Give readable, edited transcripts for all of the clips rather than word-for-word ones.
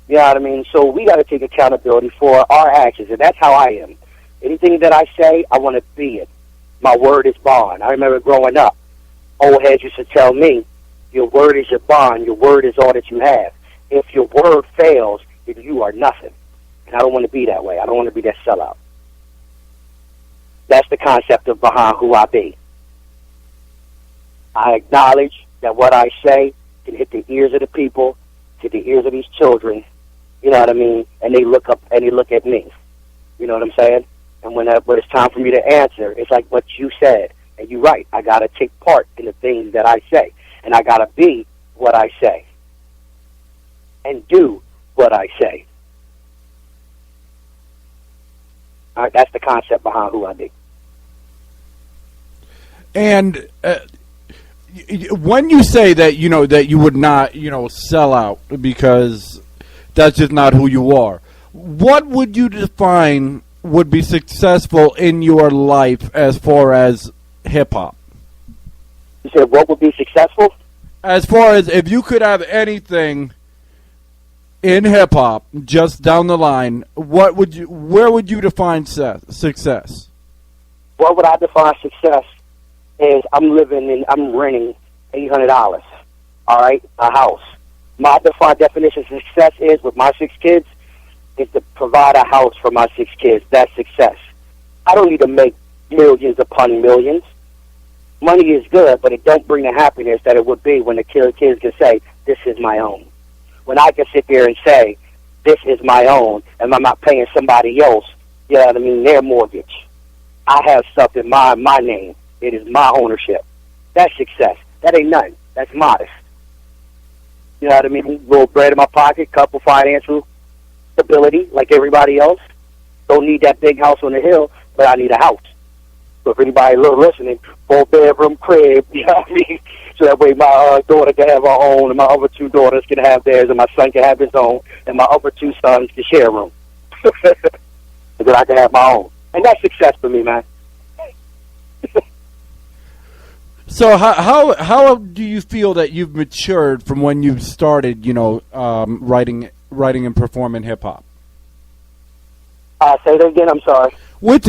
You know what I mean? So we got to take accountability for our actions, and that's how I am. Anything that I say, I want to be it. My word is bond. I remember growing up, old heads used to tell me, your word is your bond. Your word is all that you have. If your word fails, then you are nothing. And I don't want to be that way. I don't want to be that sellout. That's the concept of behind who I be. I acknowledge that what I say can hit the ears of the people, to the ears of these children, you know what I mean? And they look up and they look at me. You know what I'm saying? And when it's time for me to answer, it's like what you said. And you're right. I got to take part in the things that I say. And I got to be what I say. And do what I say. All right, that's the concept behind who I be. And when you say that, that you would not, sell out because that's just not who you are, what would you define would be successful in your life as far as hip-hop? You said what would be successful? As far as if you could have anything in hip-hop just down the line, where would you define success? What would I define success is I'm renting $800, all right, a house. My defined definition of success is, with my 6 kids, is to provide a house for my 6 kids. That's success. I don't need to make millions upon millions. Money is good, but it don't bring the happiness that it would be when the kids can say, this is my own. When I can sit there and say, this is my own, and I'm not paying somebody else, you know what I mean, their mortgage. I have stuff in my name. It is my ownership. That's success. That ain't nothing. That's modest. You know what I mean? A little bread in my pocket, couple financial stability like everybody else. Don't need that big house on the hill, but I need a house. So if anybody listening, 4-bedroom crib, you know what I mean? So that way my daughter can have her own, and my other 2 daughters can have theirs, and my son can have his own, and my other 2 sons can share a room. So that I can have my own. And that's success for me, man. So how do you feel that you've matured from when you started, writing and performing hip hop? Say that again. I'm sorry.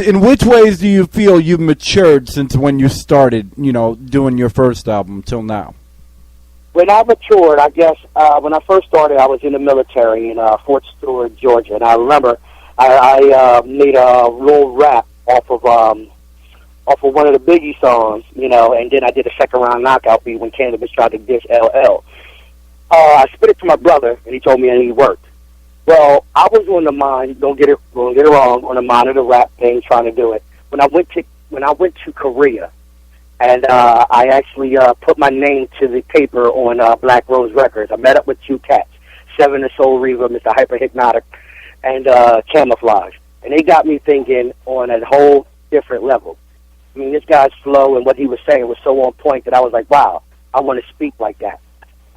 In which ways do you feel you've matured since when you started, doing your first album till now? When I matured, I guess when I first started, I was in the military in Fort Stewart, Georgia, and I remember I made a little rap off of one of the Biggie songs, and then I did a second round knockout beat when Cannabis tried to dish LL. I spit it to my brother, and he told me it worked. Well, I was on the mind, don't get it wrong, on the mind of the rap thing, trying to do it. When I went to Korea, and I actually put my name to the paper on Black Rose Records. I met up with 2 cats, Seven the Soul Reaver, Mr. Hyper Hypnotic, and Camouflage, and they got me thinking on a whole different level. I mean, this guy's flow and what he was saying was so on point that I was like, wow, I want to speak like that.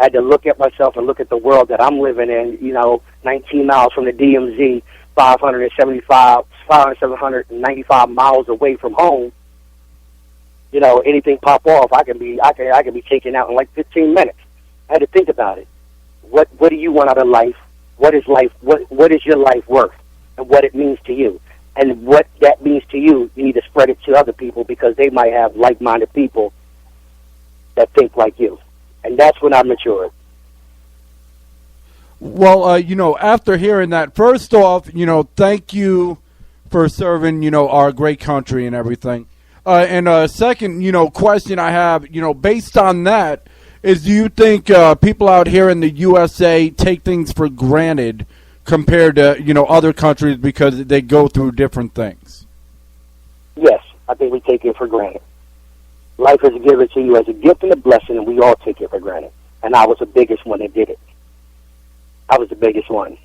I had to look at myself and look at the world that I'm living in, 19 miles from the DMZ, 795 miles away from home. Anything pop off, I can be taken out in like 15 minutes. I had to think about it. What do you want out of life? What is life? What is your life worth? And what it means to you? And what that means to you, you need to spread it to other people because they might have like-minded people that think like you. And that's when I matured. Well, after hearing that, first off, thank you for serving, our great country and everything. And second, question I have, based on that, is do you think people out here in the USA take things for granted compared to, other countries because they go through different things? Yes, I think we take it for granted. Life is given to you as a gift and a blessing, and we all take it for granted. And I was the biggest one that did it. I was the biggest one,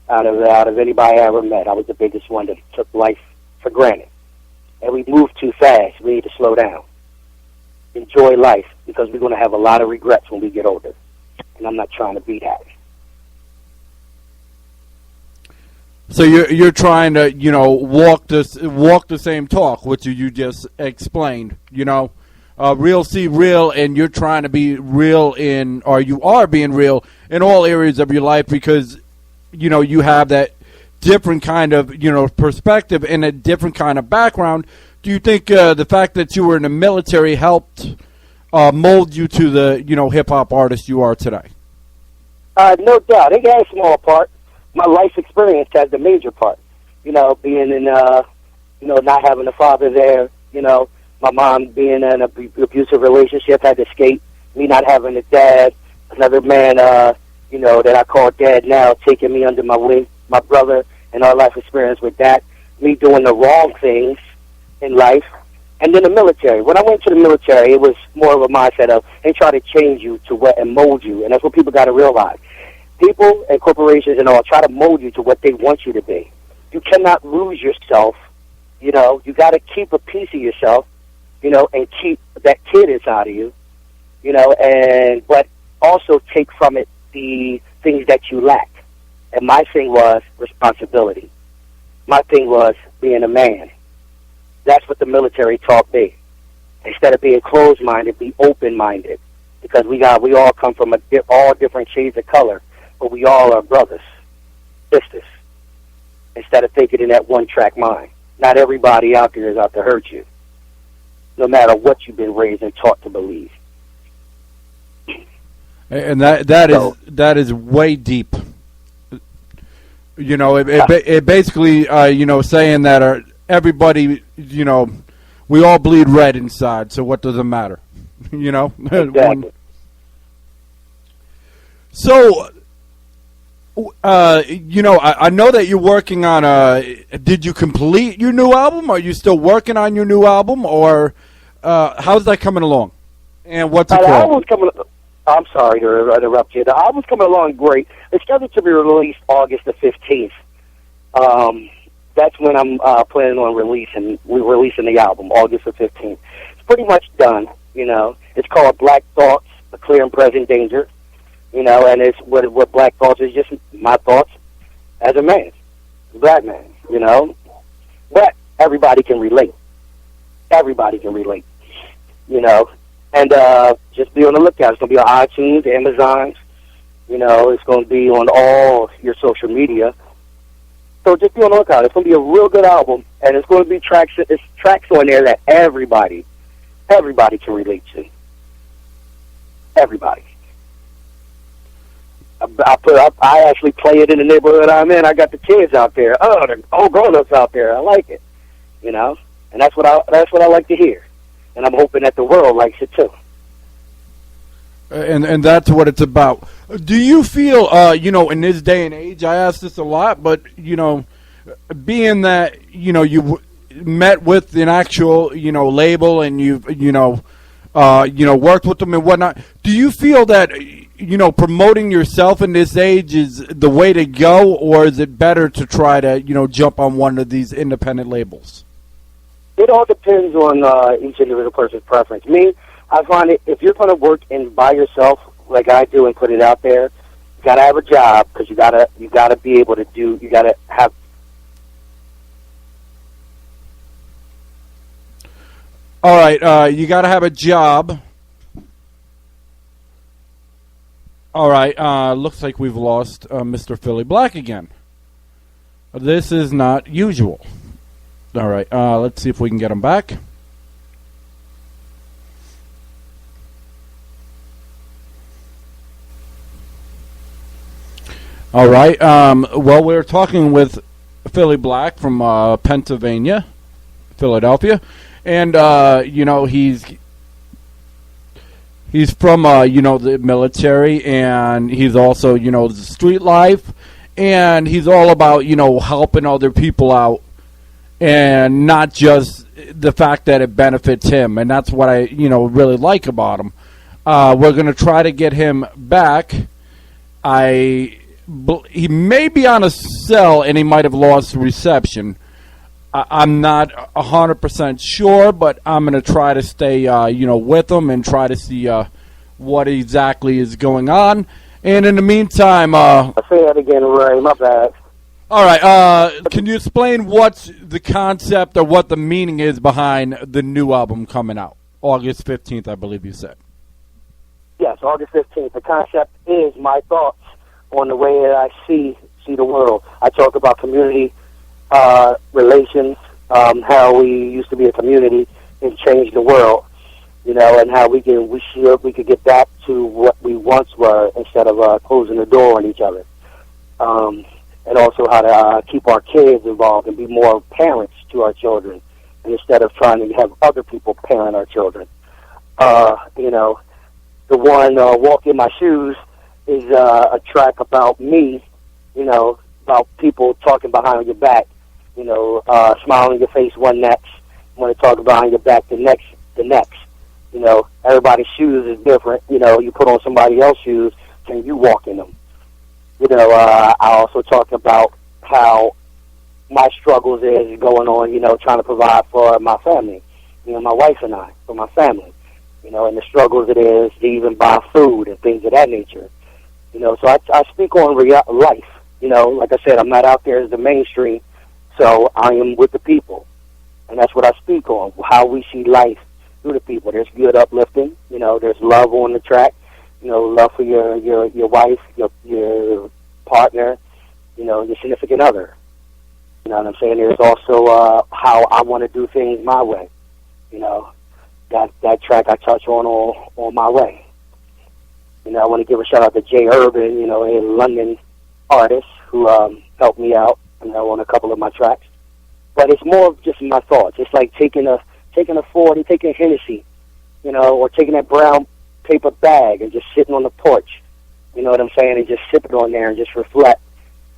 out of anybody I ever met. I was the biggest one that took life for granted. And we move too fast. We need to slow down. Enjoy life, because we're going to have a lot of regrets when we get older. And I'm not trying to be that. So you're trying to, walk the same talk, which you just explained, Real See Real, and you're trying to be real or you are being real in all areas of your life because, you have that different kind of, perspective and a different kind of background. Do you think the fact that you were in the military helped mold you to the, hip-hop artist you are today? No doubt. It got a small part. My life experience has the major part. Being in, not having a father there, my mom being in an abusive relationship, had to escape. Me not having a dad, another man, that I call dad now, taking me under my wing, my brother, and our life experience with that. Me doing the wrong things in life. And then the military. When I went to the military, it was more of a mindset of they try to change you to what and mold you. And that's what people got to realize. People and corporations and all try to mold you to what they want you to be. You cannot lose yourself. You got to keep a piece of yourself, and keep that kid inside of you, but also take from it the things that you lack. And my thing was responsibility. My thing was being a man. That's what the military taught me. Instead of being closed-minded, be open-minded. Because we all come from all different shades of color, but we all are brothers, sisters. Instead of thinking in that one-track mind. Not everybody out there is out to hurt you, no matter what you've been raised and taught to believe. And that is way deep. It basically, saying that everybody, we all bleed red inside, so what does it matter? Exactly. So, I know that you're working on did you complete your new album? Are you still working on your new album? Or how's that coming along? And what's it called? I'm sorry to interrupt you. The album's coming along great. It's scheduled to be released August the 15th. That's when I'm planning on releasing the album, August the 15th. It's pretty much done, It's called Black Thoughts, A Clear and Present Danger, and it's what Black Thoughts is, just my thoughts as a man, a black man, But everybody can relate. Everybody can relate, And just be on the lookout. It's going to be on iTunes, Amazon. It's going to be on all your social media. So just be on the lookout. It's going to be a real good album, and it's going to be tracks on there that everybody can relate to. Everybody. I actually play it in the neighborhood I'm in. I got the kids out there. Oh, the old grown-ups out there. I like it, and that's what I like to hear. And I'm hoping that the world likes it too. And that's what it's about. Do you feel, in this day and age, I ask this a lot, but, being that, you met with an actual, label and you've, worked with them and whatnot, do you feel that, promoting yourself in this age is the way to go, or is it better to try to, jump on one of these independent labels? It all depends on each individual person's preference. Me, I find it, if you're going to work by yourself like I do and put it out there, you got to have a job because you got to be able to do, you got to have. All right, you got to have a job. All right, looks like we've lost Mr. Philly Black again. This is not usual. All right, let's see if we can get him back. All right, well, we're talking with Philly Black from Pennsylvania, Philadelphia, and, he's from, the military, and he's also, the street life, and he's all about, helping other people out. And not just the fact that it benefits him. And that's what I, really like about him. We're going to try to get him back. He may be on a cell and he might have lost reception. I'm not 100% sure, but I'm going to try to stay, with him and try to see what exactly is going on. And in the meantime... I'll say that again, Ray. My bad. All right, can you explain what's the concept or what the meaning is behind the new album coming out, August 15th, I believe you said. Yes, August 15th. The concept is my thoughts on the way that I see the world. I talk about community relations, how we used to be a community and change the world, and how we could get back to what we once were instead of closing the door on each other. And also how to keep our kids involved and be more parents to our children instead of trying to have other people parent our children. The one, Walk in My Shoes, is a track about me, about people talking behind your back, smile in your face one next, want to talk behind your back the next. Everybody's shoes is different. You put on somebody else's shoes, can you walk in them? I also talk about how my struggles is going on, trying to provide for my family, my wife and I, for my family, and the struggles it is to even buy food and things of that nature. So I speak on life. Like I said, I'm not out there as the mainstream, so I am with the people. And that's what I speak on, how we see life through the people. There's good uplifting, there's love on the track, love for your wife, your partner, your significant other. You know what I'm saying? There's also how I want to do things my way. That track I touch on my way. I want to give a shout out to Jay Urban, a London artist who helped me out, on a couple of my tracks. But it's more of just my thoughts. It's like taking a 40, taking a Hennessy, or taking that brown paper bag and just sitting on the porch. You know what I'm saying? And just sip it on there and just reflect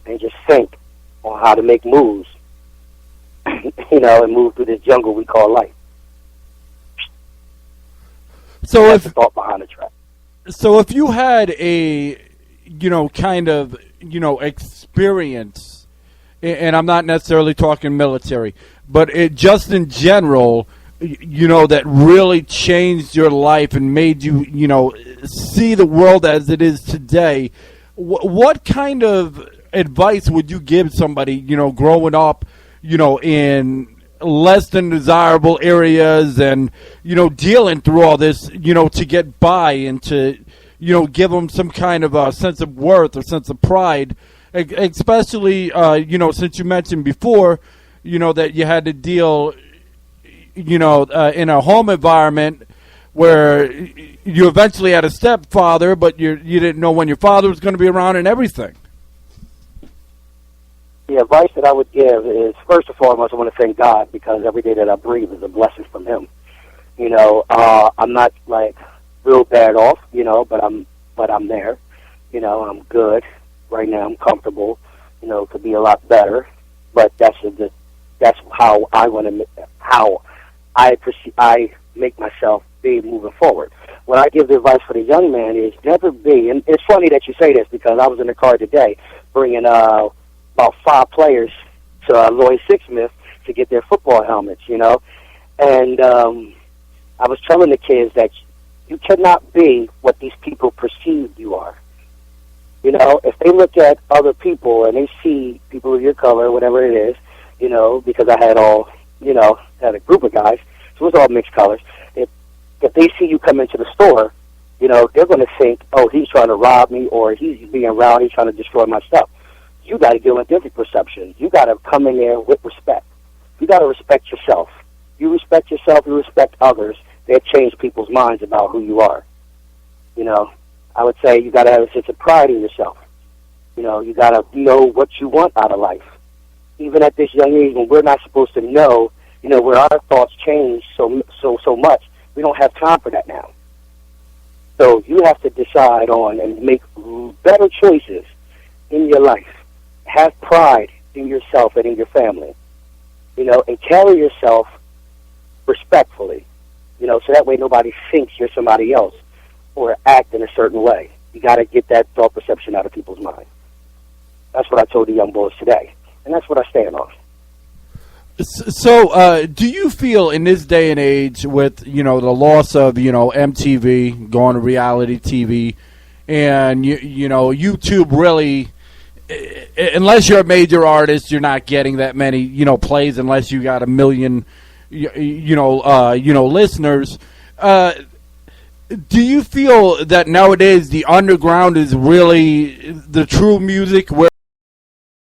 and just think on how to make moves, and move through this jungle we call life. So that's the thought behind the track. So if you had a, kind of, experience, and I'm not necessarily talking military, but just in general, that really changed your life and made you, see the world as it is today, what kind of advice would you give somebody, growing up, in less than desirable areas and, dealing through all this, to get by and to, give them some kind of a sense of worth or sense of pride, especially, since you mentioned before, that you had to deal, in a home environment where you eventually had a stepfather, but you didn't know when your father was going to be around and everything. The advice that I would give is, first and foremost, I want to thank God because every day that I breathe is a blessing from Him. I'm not like real bad off, but I'm there. I'm good right now. I'm comfortable. Could be a lot better, but that's how I make myself be moving forward. What I give the advice for the young man is never be. And it's funny that you say this because I was in the car today bringing about 5 players to Lloyd Sixsmith to get their football helmets, and I was telling the kids that you cannot be what these people perceive you are. If they look at other people and they see people of your color, whatever it is, because I had had a group of guys, so it was all mixed colors. If they see you come into the store, they're going to think, oh, he's trying to rob me or he's being rowdy, he's trying to destroy my stuff. You got to deal with different perceptions. You got to come in there with respect. You got to respect yourself. You respect yourself, you respect others. That change people's minds about who you are. I would say you got to have a sense of pride in yourself. You got to know what you want out of life. Even at this young age, when we're not supposed to know, where our thoughts change so much, we don't have time for that now. So you have to decide on and make better choices in your life. Have pride in yourself and in your family, and carry yourself respectfully, so that way nobody thinks you're somebody else or act in a certain way. You got to get that thought perception out of people's mind. That's what I told the young boys today, and that's what I stand on. So, do you feel in this day and age with, the loss of, MTV, going to reality TV, and, YouTube really, unless you're a major artist, you're not getting that many, plays unless you got 1 million, listeners. Do you feel that nowadays the underground is really the true music, where